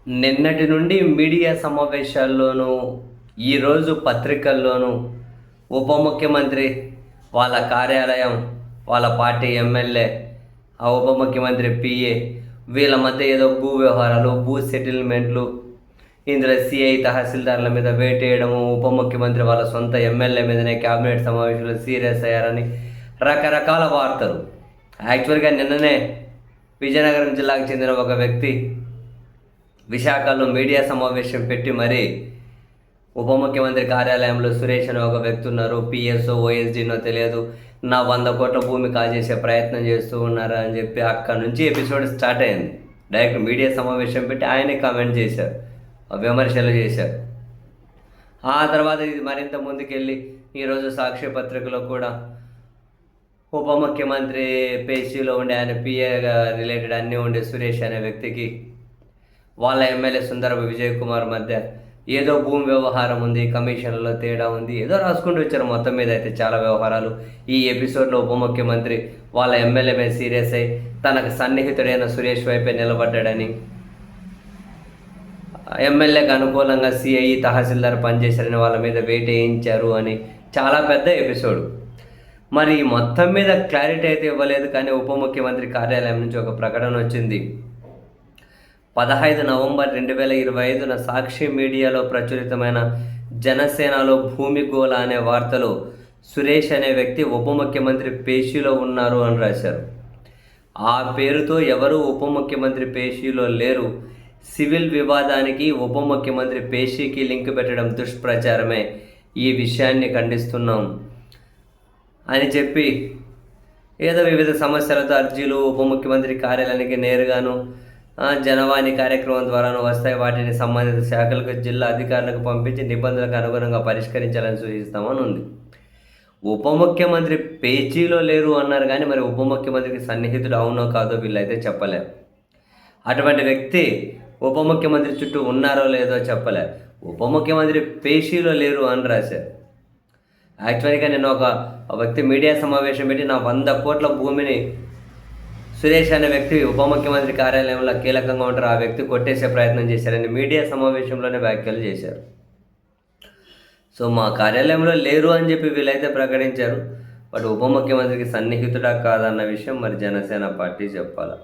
నిన్నటి నుండి మీడియా సమావేశాల్లోనూ, ఈరోజు పత్రికల్లోనూ ఉప ముఖ్యమంత్రి, వాళ్ళ కార్యాలయం, వాళ్ళ పార్టీ ఎమ్మెల్యే, ఆ ఉప ముఖ్యమంత్రి పిఏ వీళ్ళ మధ్య ఏదో భూ వ్యవహారాలు, భూ సెటిల్మెంట్లు, ఇందులో సిఐ తహసీల్దార్ల మీద వేటేయడము, ఉప ముఖ్యమంత్రి వాళ్ళ సొంత ఎమ్మెల్యే మీదనే క్యాబినెట్ సమావేశంలో సీరియస్ అయ్యారని రకరకాల వార్తలు. యాక్చువల్గా నిన్ననే విజయనగరం జిల్లాకు చెందిన ఒక వ్యక్తి విశాఖలో మీడియా సమావేశం పెట్టి మరీ ఉప ముఖ్యమంత్రి కార్యాలయంలో సురేష్ అనే ఒక వ్యక్తి ఉన్నారు, పిఎస్ఓ ఓఎస్డీనో తెలియదు, నా 100 కోట్ల భూమి కాజేసే ప్రయత్నం చేస్తూ ఉన్నారా అని చెప్పి అక్కడి నుంచి ఎపిసోడ్ స్టార్ట్ అయింది. డైరెక్ట్ మీడియా సమావేశం పెట్టి ఆయనే కామెంట్ చేశారు, విమర్శలు చేశారు. ఆ తర్వాత ఇది మరింత ముందుకెళ్ళి ఈరోజు సాక్షి పత్రికలో కూడా ఉప ముఖ్యమంత్రి పేషీలో ఉండే ఆయన పిఏగా రిలేటెడ్ అన్నీ ఉండే సురేష్ అనే వ్యక్తికి వాళ్ళ ఎమ్మెల్యే సుందరపు విజయ్ కుమార్ మధ్య ఏదో భూమి వ్యవహారం ఉంది, కమిషన్లలో తేడా ఉంది, ఏదో రాసుకుంటూ వచ్చారు. మొత్తం మీద అయితే చాలా వ్యవహారాలు. ఈ ఎపిసోడ్లో ఉప ముఖ్యమంత్రి వాళ్ళ ఎమ్మెల్యే మీద సీరియస్ అయ్యి తనకు సన్నిహితుడైన సురేష్ వైపే నిలబడ్డాడని, ఎమ్మెల్యేకి అనుకూలంగా సిఐ తహసీల్దార్ పనిచేశారని వాళ్ళ మీద వెయిట్ వేయించారు అని చాలా పెద్ద ఎపిసోడ్. మరి మొత్తం మీద క్లారిటీ అయితే ఇవ్వలేదు, కానీ ఉప ముఖ్యమంత్రి కార్యాలయం నుంచి ఒక ప్రకటన వచ్చింది. 15 నవంబర్ 2025 సాక్షి మీడియాలో ప్రచురితమైన జనసేనలో భూమి గోల అనే వార్తలో సురేష్ అనే వ్యక్తి ఉప ముఖ్యమంత్రి పేషీలో ఉన్నారు అని రాశారు. ఆ పేరుతో ఎవరు ఉప ముఖ్యమంత్రి పేషీలో లేరు, సివిల్ వివాదానికి ఉప ముఖ్యమంత్రి పేషీకి లింక్ పెట్టడం దుష్ప్రచారమే, ఈ విషయాన్ని ఖండిస్తున్నాం అని చెప్పి ఏదో వివిధ సమస్యలతో అర్జీలు ఉప ముఖ్యమంత్రి కార్యాలయానికి నేరుగాను జనవాణి కార్యక్రమం ద్వారాను వస్తాయి. వాటిని సంబంధిత శాఖలకు, జిల్లా అధికారులకు పంపించి నిబంధనలకు అనుగుణంగా పరిష్కరించాలని సూచిస్తామని ఉంది. ఉప ముఖ్యమంత్రి పేచీలో లేరు అన్నారు, కానీ మరి ఉప ముఖ్యమంత్రికి సన్నిహితుడు అవునో కాదో వీళ్ళైతే చెప్పలేరు. అటువంటి వ్యక్తి ఉప ముఖ్యమంత్రి చుట్టూ ఉన్నారో లేదో చెప్పలేరు. ఉప ముఖ్యమంత్రి పేషీలో లేరు అని రాశారు. యాక్చువల్గా నేను ఒక వ్యక్తి మీడియా సమావేశం పెట్టి నా 100 కోట్ల భూమిని సురేష్ అనే వ్యక్తి ఉప ముఖ్యమంత్రి కార్యాలయంలో కీలకంగా ఉంటారు, ఆ వ్యక్తి కొట్టేసే ప్రయత్నం చేశారని మీడియా సమావేశంలోనే వ్యాఖ్యలు చేశారు. సో మా కార్యాలయంలో లేరు అని చెప్పి వీళ్ళైతే ప్రకటించారు. బట్ ఉప ముఖ్యమంత్రికి సన్నిహితుడా కాదన్న విషయం మరి జనసేన పార్టీ చెప్పాలి.